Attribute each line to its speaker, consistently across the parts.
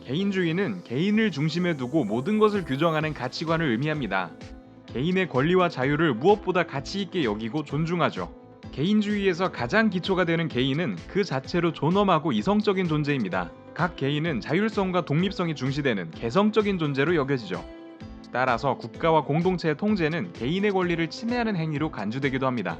Speaker 1: 개인주의는 개인을 중심에 두고 모든 것을 규정하는 가치관을 의미합니다. 개인의 권리와 자유를 무엇보다 가치 있게 여기고 존중하죠. 개인주의에서 가장 기초가 되는 개인은 그 자체로 존엄하고 이성적인 존재입니다. 각 개인은 자율성과 독립성이 중시되는 개성적인 존재로 여겨지죠. 따라서 국가와 공동체의 통제는 개인의 권리를 침해하는 행위로 간주되기도 합니다.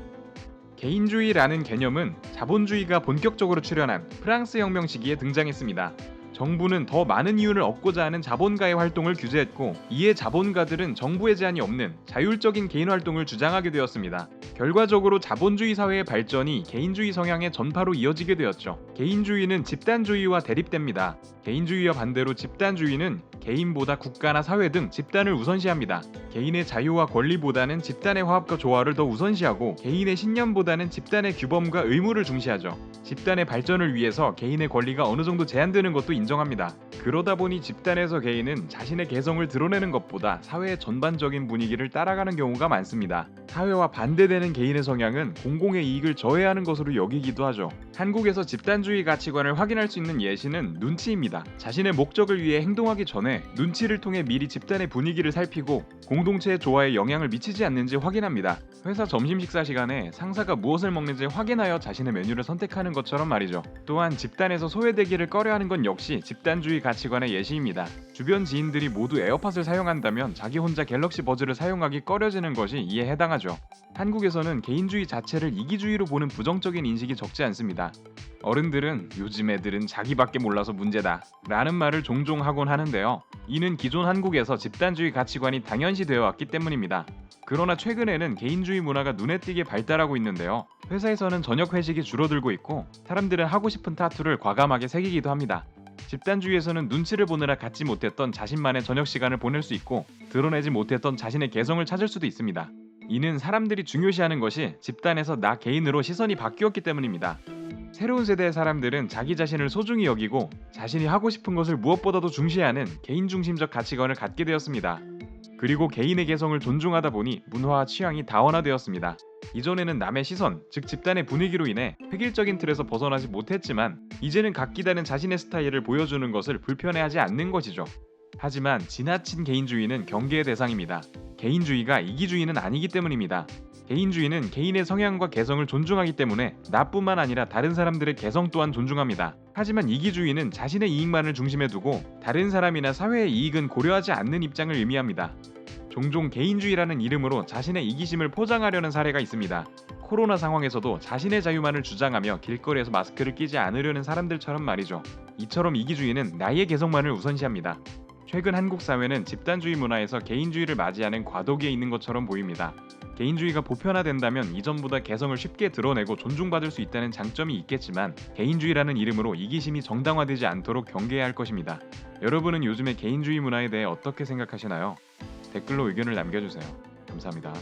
Speaker 1: 개인주의라는 개념은 자본주의가 본격적으로 출현한 프랑스 혁명 시기에 등장했습니다. 정부는 더 많은 이윤을 얻고자 하는 자본가의 활동을 규제했고, 이에 자본가들은 정부의 제한이 없는 자율적인 개인 활동을 주장하게 되었습니다. 결과적으로 자본주의 사회의 발전이 개인주의 성향의 전파로 이어지게 되었죠. 개인주의는 집단주의와 대립됩니다. 개인주의와 반대로 집단주의는 개인보다 국가나 사회 등 집단을 우선시합니다. 개인의 자유와 권리보다는 집단의 화합과 조화를 더 우선시하고, 개인의 신념보다는 집단의 규범과 의무를 중시하죠. 집단의 발전을 위해서 개인의 권리가 어느 정도 제한되는 것도 인정합니다. 그러다 보니 집단에서 개인은 자신의 개성을 드러내는 것보다 사회의 전반적인 분위기를 따라가는 경우가 많습니다. 사회와 반대되는 개인의 성향은 공공의 이익을 저해하는 것으로 여기기도 하죠. 한국에서 집단주의 가치관을 확인할 수 있는 예시는 눈치입니다. 자신의 목적을 위해 행동하기 전에 눈치를 통해 미리 집단의 분위기를 살피고 공동체의 조화에 영향을 미치지 않는지 확인합니다. 회사 점심 식사 시간에 상사가 무엇을 먹는지 확인하여 자신의 메뉴를 선택하는 것처럼 말이죠. 또한 집단에서 소외되기를 꺼려하는 건 역시 집단주의 가치관의 예시입니다. 주변 지인들이 모두 에어팟을 사용한다면 자기 혼자 갤럭시 버즈를 사용하기 꺼려지는 것이 이에 해당하죠. 한국에서는 개인주의 자체를 이기주의로 보는 부정적인 인식이 적지 않습니다. 어른들은 요즘 애들은 자기밖에 몰라서 문제다 라는 말을 종종 하곤 하는데요. 이는 기존 한국에서 집단주의 가치관이 당연시되어 왔기 때문입니다. 그러나 최근에는 개인주의 문화가 눈에 띄게 발달하고 있는데요. 회사에서는 저녁 회식이 줄어들고 있고, 사람들은 하고 싶은 타투를 과감하게 새기기도 합니다. 집단주의에서는 눈치를 보느라 갖지 못했던 자신만의 저녁 시간을 보낼 수 있고, 드러내지 못했던 자신의 개성을 찾을 수도 있습니다. 이는 사람들이 중요시하는 것이 집단에서 나 개인으로 시선이 바뀌었기 때문입니다. 새로운 세대의 사람들은 자기 자신을 소중히 여기고 자신이 하고 싶은 것을 무엇보다도 중시하는 개인중심적 가치관을 갖게 되었습니다. 그리고 개인의 개성을 존중하다 보니 문화와 취향이 다원화되었습니다. 이전에는 남의 시선, 즉 집단의 분위기로 인해 획일적인 틀에서 벗어나지 못했지만, 이제는 각기다른 자신의 스타일을 보여주는 것을 불편해하지 않는 것이죠. 하지만 지나친 개인주의는 경계의 대상입니다. 개인주의가 이기주의는 아니기 때문입니다. 개인주의는 개인의 성향과 개성을 존중하기 때문에 나뿐만 아니라 다른 사람들의 개성 또한 존중합니다. 하지만 이기주의는 자신의 이익만을 중심에 두고 다른 사람이나 사회의 이익은 고려하지 않는 입장을 의미합니다. 종종 개인주의라는 이름으로 자신의 이기심을 포장하려는 사례가 있습니다. 코로나 상황에서도 자신의 자유만을 주장하며 길거리에서 마스크를 끼지 않으려는 사람들처럼 말이죠. 이처럼 이기주의는 나의 개성만을 우선시합니다. 최근 한국 사회는 집단주의 문화에서 개인주의를 맞이하는 과도기에 있는 것처럼 보입니다. 개인주의가 보편화된다면 이전보다 개성을 쉽게 드러내고 존중받을 수 있다는 장점이 있겠지만, 개인주의라는 이름으로 이기심이 정당화되지 않도록 경계해야 할 것입니다. 여러분은 요즘의 개인주의 문화에 대해 어떻게 생각하시나요? 댓글로 의견을 남겨주세요. 감사합니다.